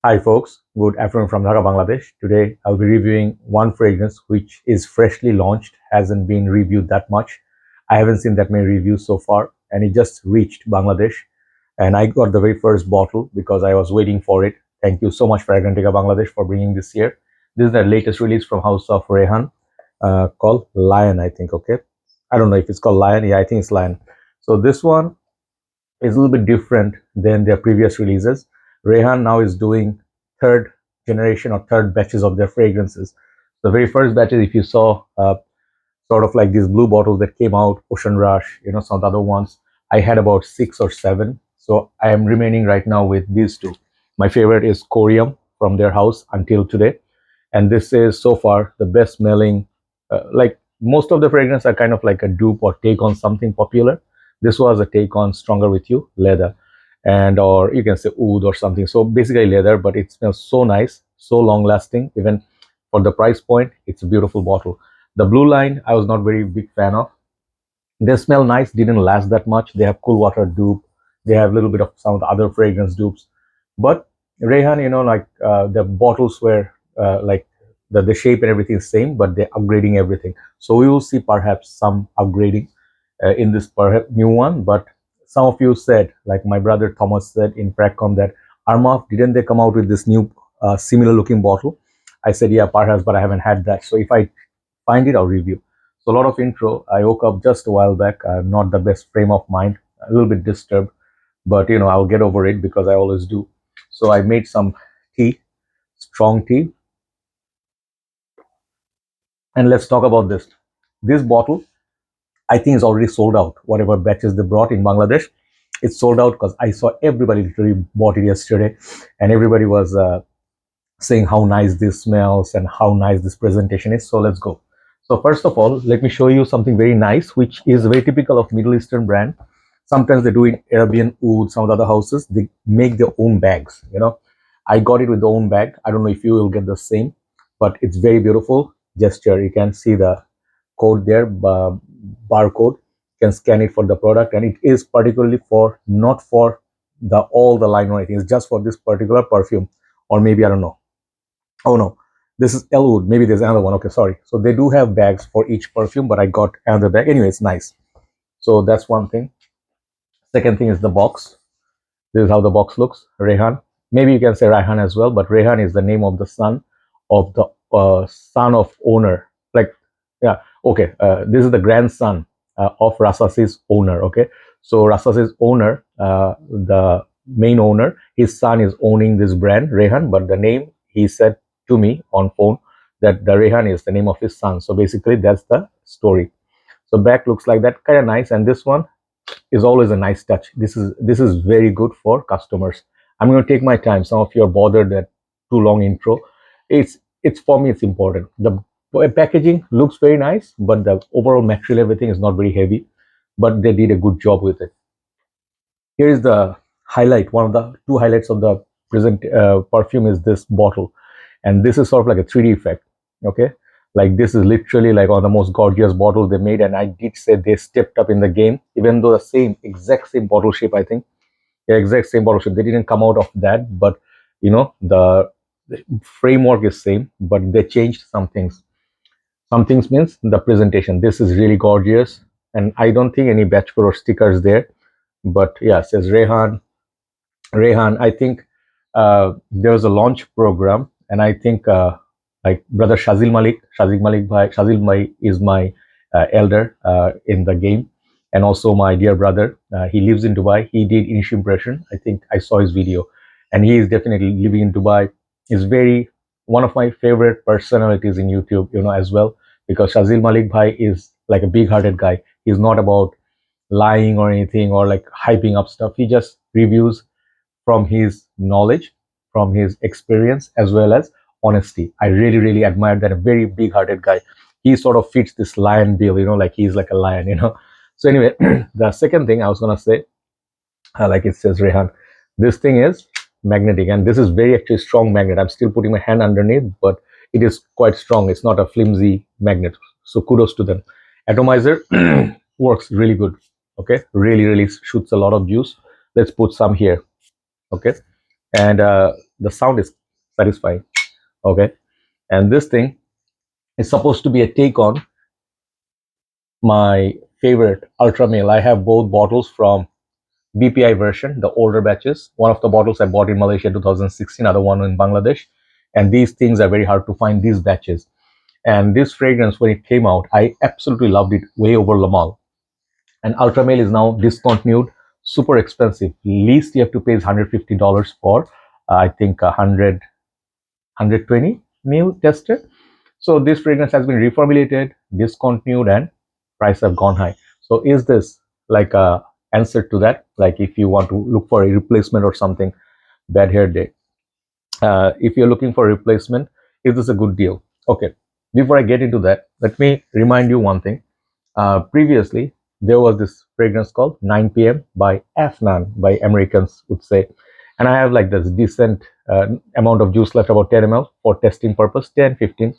Hi folks, good afternoon from Dhaka, Bangladesh. Today I'll be reviewing one fragrance which is freshly launched, hasn't been reviewed that much. I haven't seen that many reviews so far, and it just reached Bangladesh. And I got the very first bottle because I was waiting for it. Thank you so much, Fragrantica Bangladesh, for bringing this here. This is the latest release from House of Rayhaan, called Lion, I think. Okay, I don't know if it's called Lion. Yeah, I think it's Lion. So this one is a little bit different than their previous releases. Rayhaan now is doing third generation or third batches of their fragrances. The very first batches, if you saw, sort of like these blue bottles that came out, Ocean Rush, some of the other ones, I had about 6 or 7. So I am remaining right now with these two. My favorite is Corium from their house until today. And this is so far the best smelling. Like most of the fragrance are kind of like a dupe or take on something popular. This was a take on Stronger With You leather, and or you can say oud or something. So basically leather, but it smells so nice, so long lasting. Even for the price point, it's a beautiful bottle. The blue line I was not very big fan of. They smell nice, didn't last that much. They have cool water dupe. They have a little bit of some of the other fragrance dupes. But Rayhan, like the bottles were like the shape and everything is same, but they're upgrading everything. So we will see perhaps some upgrading in this perhaps new one. But some of you said, like my brother Thomas said in Fragcomm, that Armaf, didn't they come out with this new similar looking bottle? I said, yeah, perhaps, but I haven't had that. So if I find it, I'll review. So a lot of intro. I woke up just a while back. Not the best frame of mind, a little bit disturbed, but I'll get over it because I always do. So I made some tea, strong tea, and let's talk about this. This bottle, I think, is already sold out. Whatever batches they brought in Bangladesh, it's sold out because I saw everybody literally bought it yesterday, and everybody was saying how nice this smells and how nice this presentation is. So let's go. So first of all, let me show you something very nice, which is very typical of Middle Eastern brand. Sometimes they do in Arabian Oud, some of the other houses, they make their own bags. I got it with the own bag. I don't know if you will get the same, but it's very beautiful gesture. You can see the code there, barcode. You can scan it for the product, and it is particularly for not for the all the line or anything. It's just for this particular perfume, or maybe I don't know. Oh no, this is Elwood. Maybe there's another one. Okay, sorry. So they do have bags for each perfume, but I got another bag. Anyway, it's nice. So that's one thing. Second thing is the box. This is how the box looks. Rayhaan. Maybe you can say Rayhaan as well, but Rayhaan is the name of the son of the son of owner. Like, yeah, okay. This is the grandson of Rasasi's owner. Okay, so Rasasi's owner, the main owner, his son is owning this brand Rayhaan, but the name he said to me on phone that the Rayhaan is the name of his son. So basically, that's the story. So back looks like that, kind of nice, and this one is always a nice touch. This is very good for customers. I'm going to take my time. Some of you are bothered that too long intro. It's for me, it's important. The packaging looks very nice, but the overall material, everything is not very heavy, but they did a good job with it. Here is the highlight. One of the two highlights of the present perfume is this bottle, and this is sort of like a 3D effect. Okay, like this is literally like one of the most gorgeous bottles they made, and I did say they stepped up in the game, even though the exact same bottle shape, I think, yeah, exact same bottle shape. They didn't come out of that, but the framework is same, but they changed some things. Some things means the presentation. This is really gorgeous, and I don't think any batch code or stickers there. But yeah, it says Rayhaan. I think there was a launch program, and I think like brother Shazil Malik is my elder in the game, and also my dear brother. He lives in Dubai. He did initial impression. I think I saw his video, and he is definitely living in Dubai. He's very one of my favorite personalities in YouTube, as well, because Shazil Malik Bhai is like a big-hearted guy. He's not about lying or anything or like hyping up stuff. He just reviews from his knowledge, from his experience, as well as honesty. I really, really admire that. A very big hearted guy. He sort of fits this lion bill, like he's like a lion. So, anyway, the second thing I was going to say, like it says Rayhaan, this thing is magnetic, and this is very actually strong magnet. I'm still putting my hand underneath, but it is quite strong. It's not a flimsy magnet. So, kudos to them. Atomizer works really good. Okay, really, really shoots a lot of juice. Let's put some here. Okay, and the sound is satisfying. Okay, and this thing is supposed to be a take on my favorite ultra male. I have both bottles from BPI version, the older batches. One of the bottles I bought in Malaysia 2016, other one in Bangladesh. And these things are very hard to find, these batches. And this fragrance, when it came out, I absolutely loved it way over Lamal. And Ultra Male is now discontinued, super expensive. Least you have to pay is $150 for, I think, 120 mil tested. So this fragrance has been reformulated, discontinued, and price have gone high. So is this like a answer to that? Like if you want to look for a replacement or something, bad hair day. If you're looking for a replacement, is this a good deal? Okay. Before I get into that, let me remind you one thing. Previously, there was this fragrance called 9 p.m. by Afnan, by Americans would say. And I have like this decent amount of juice left, about 10 ml for testing purpose, 10, 15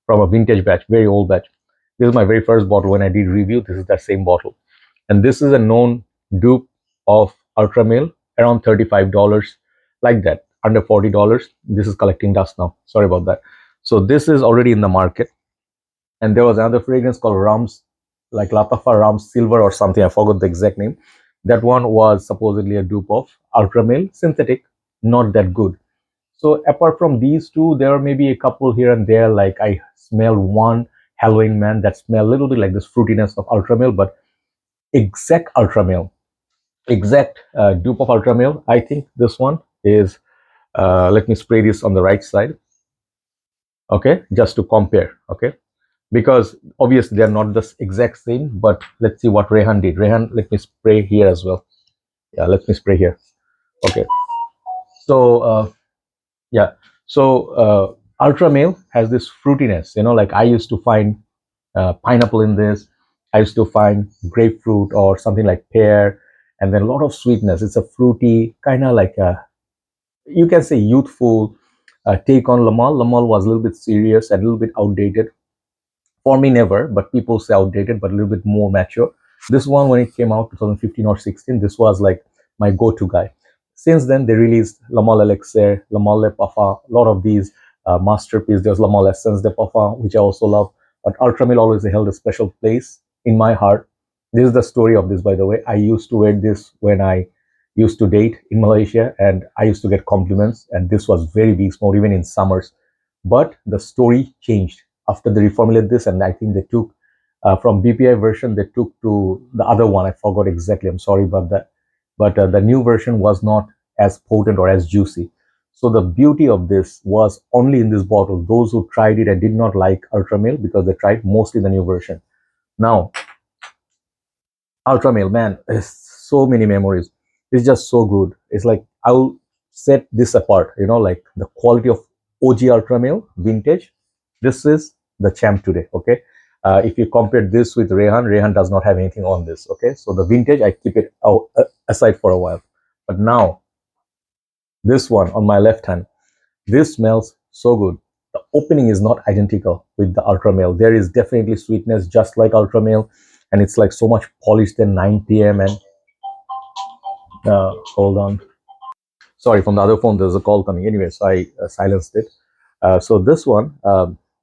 from a vintage batch, very old batch. This is my very first bottle when I did review. This is that same bottle. And this is a known dupe of Ultra Male, around $35, like that, under $40. This is collecting dust now. Sorry about that. So this is already in the market. And there was another fragrance called Rams, like Latafa Rams Silver or something. I forgot the exact name. That one was supposedly a dupe of Ultra Male, synthetic, not that good. So apart from these two, there are maybe a couple here and there. Like I smell one Halloween Man that smell a little bit like this fruitiness of Ultra Male, but exact Ultra Male, exact dupe of Ultra Male. I think this one is. Let me spray this on the right side. Okay, just to compare. Okay, because obviously they're not the exact same. But let's see what Rayhaan did. Rayhaan, let me spray here as well. Yeah, let me spray here. Okay, so yeah, so Ultra Male has this fruitiness. Like I used to find pineapple in this. I used to find grapefruit or something like pear, and then a lot of sweetness. It's a fruity, kind of like a, you can say, youthful take on Lamal. Lamal was a little bit serious and a little bit outdated. For me, never, but people say outdated, but a little bit more mature. This one, when it came out, 2015 or 16, this was like my go-to guy. Since then, they released Lamal Elixir, Lamal Le Parfum, a lot of these masterpieces. There's Lamal Essence de Parfum, which I also love. But Ultramil always held a special place in my heart. This is the story of this, by the way. I used to wear this when I used to date in Malaysia, and I used to get compliments, and this was very beast mode, even in summers. But the story changed after they reformulated this, and I think they took from BPI version, they took to the other one. I forgot exactly. I'm sorry about that. But the new version was not as potent or as juicy. So the beauty of this was only in this bottle. Those who tried it and did not like Ultra Male, because they tried mostly the new version. Now, Ultra Male, man, it's so many memories. It's just so good. It's like I'll set this apart. Like the quality of OG Ultra Male vintage. This is the champ today. Okay. If you compare this with Rayhaan, Rayhaan does not have anything on this. Okay, so the vintage, I keep it out, aside for a while. But now, this one on my left hand, this smells so good. The opening is not identical with the Ultra Male. There is definitely sweetness, just like Ultra Male, and it's like so much polished than 9 p.m. And hold on, sorry, from the other phone there's a call coming. Anyway, so I silenced it. So this one,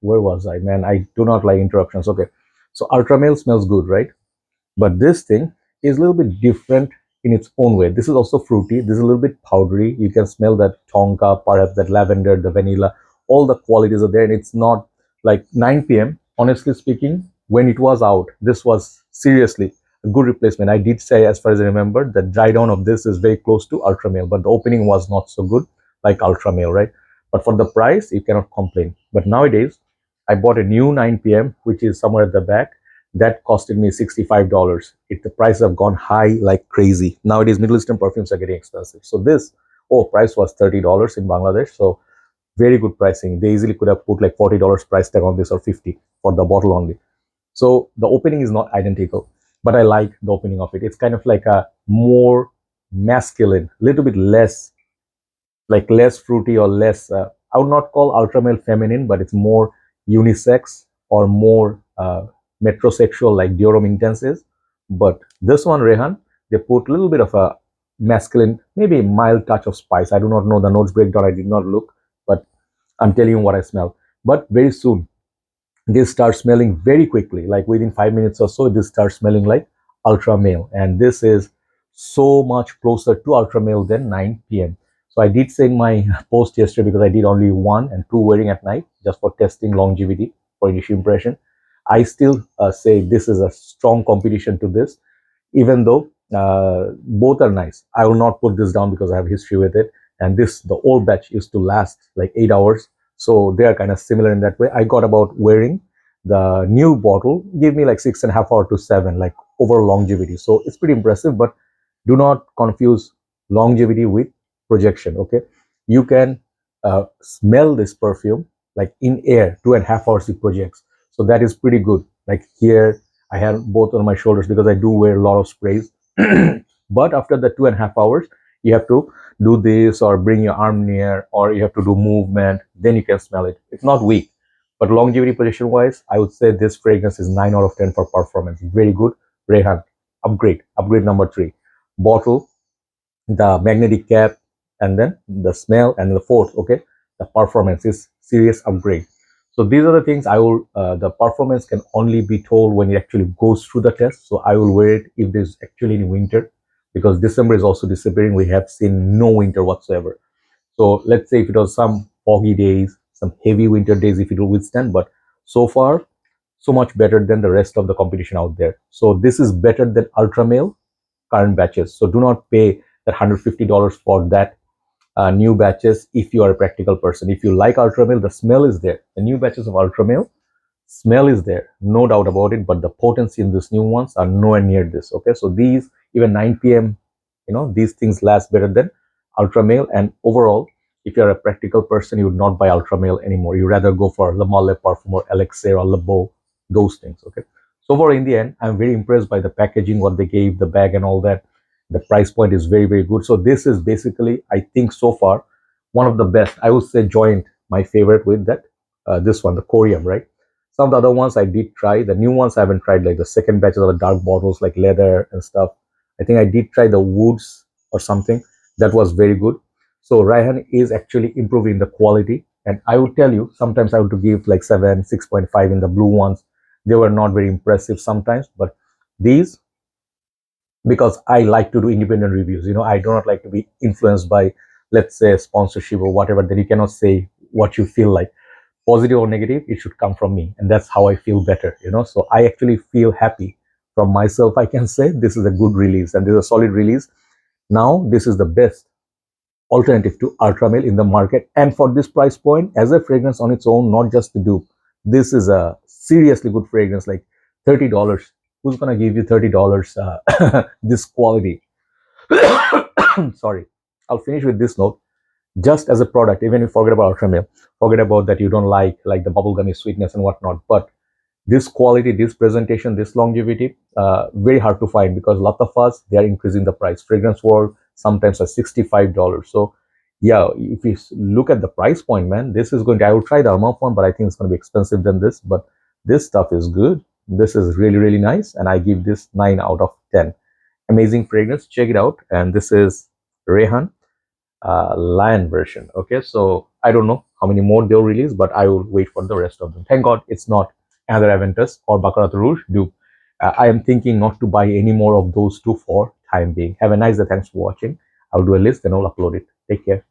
where was I? Man, I do not like interruptions. Okay, so Ultra Male smells good, right? But this thing is a little bit different in its own way. This is also fruity. This is a little bit powdery. You can smell that tonka, perhaps that lavender, the vanilla. All the qualities are there, and it's not like 9 p.m. Honestly speaking, when it was out, this was seriously a good replacement. I did say, as far as I remember, the dry down of this is very close to Ultra Male, but the opening was not so good like Ultra Male, right? But for the price, you cannot complain. But nowadays, I bought a new 9 p.m., which is somewhere at the back. That costed me $65. The prices have gone high like crazy. Nowadays, Middle Eastern perfumes are getting expensive. So this, price was $30 in Bangladesh. So very good pricing. They easily could have put like $40 price tag on this, or 50 for the bottle only. So the opening is not identical, but I like the opening of it. It's kind of like a more masculine, little bit less, like less fruity or less, I would not call Ultra Male feminine, but it's more unisex or more metrosexual like Diorum Intense is. But this one, Rayhaan, they put a little bit of a masculine, maybe a mild touch of spice. I do not know the notes breakdown. I did not look, but I'm telling you what I smell. But very soon, this starts smelling very quickly, like within 5 minutes or so, this starts smelling like ultra male. And this is so much closer to ultra male than 9 p.m. So I did say in my post yesterday, because I did only one and two wearing at night just for testing longevity for initial impression. I still say this is a strong competition to this, even though both are nice. I will not put this down because I have history with it. And this, the old batch used to last like 8 hours. So they are kind of similar in that way. I got about wearing the new bottle, give me like 6.5 hours to 7, like overall longevity. So it's pretty impressive, but do not confuse longevity with projection. Okay. You can smell this perfume like in air, 2.5 hours it projects. So that is pretty good. Like here, I have both on my shoulders because I do wear a lot of sprays. But after the 2.5 hours, you have to do this or bring your arm near, or you have to do movement, then you can smell it. It's not weak. But longevity position wise, I would say this fragrance is 9 out of 10 for performance. Very good. Rayhaan, upgrade number 3. Bottle, the magnetic cap, and then the smell, and the fourth, okay, the performance is serious upgrade. So these are the things I will, the performance can only be told when it actually goes through the test. So I will wear it if there's actually any winter, because December is also disappearing. We have seen no winter whatsoever. So let's say if it was some foggy days, some heavy winter days, if it will withstand. But so far, so much better than the rest of the competition out there. So this is better than ultra male current batches. So do not pay that $150 for that new batches if you are a practical person. If you like ultra male, the smell is there. The new batches of ultra male smell is there, no doubt about it, but the potency in these new ones are nowhere near this. Okay, so these, even 9 p.m., these things last better than ultra male. And overall, if you're a practical person, you would not buy ultra male anymore. You rather go for Le Male Parfum or Elixir or Le Beau, those things. Okay, so for in the end, I'm very impressed by the packaging, what they gave, the bag and all that. The price point is very, very good. So this is basically, I think so far, one of the best. I would say joint my favorite with that, this one, the Corium, right? Some of the other ones I did try. The new ones I haven't tried, like the second batches of the dark bottles, like leather and stuff. I think I did try the woods or something. That was very good. So Rayhaan is actually improving the quality. And I would tell you, sometimes I would to give like 7, 6.5 in the blue ones. They were not very impressive sometimes, but these, because I like to do independent reviews. I do not like to be influenced by, let's say, sponsorship or whatever. Then you cannot say what you feel like, positive or negative. It should come from me, and that's how I feel better. So I actually feel happy from myself. I can say this is a good release, and this is a solid release. Now this is the best alternative to ultramale in the market, and for this price point, as a fragrance on its own, not just the dupe, this is a seriously good fragrance. Like $30, who's gonna give you $30 this quality? Sorry, I'll finish with this note. Just as a product, even if you forget about ultramale, forget about that you don't like the bubblegummy sweetness and whatnot, but this quality, this presentation, this longevity, very hard to find, because a lot of us, they are increasing the price. Fragrance world sometimes at $65. So yeah, if you look at the price point, man, this is going to, I will try the Armaf one, but I think it's going to be expensive than this. But this stuff is good. This is really, really nice, and I give this 9 out of 10. Amazing fragrance, check it out. And this is Rayhaan lion version. Okay, so I don't know how many more they'll release, but I will wait for the rest of them. Thank God it's not another Aventus or Baccarat Rouge dupe. I am thinking not to buy any more of those two for time being. Have a nice day. Thanks for watching. I'll do a list and I'll upload it. Take care.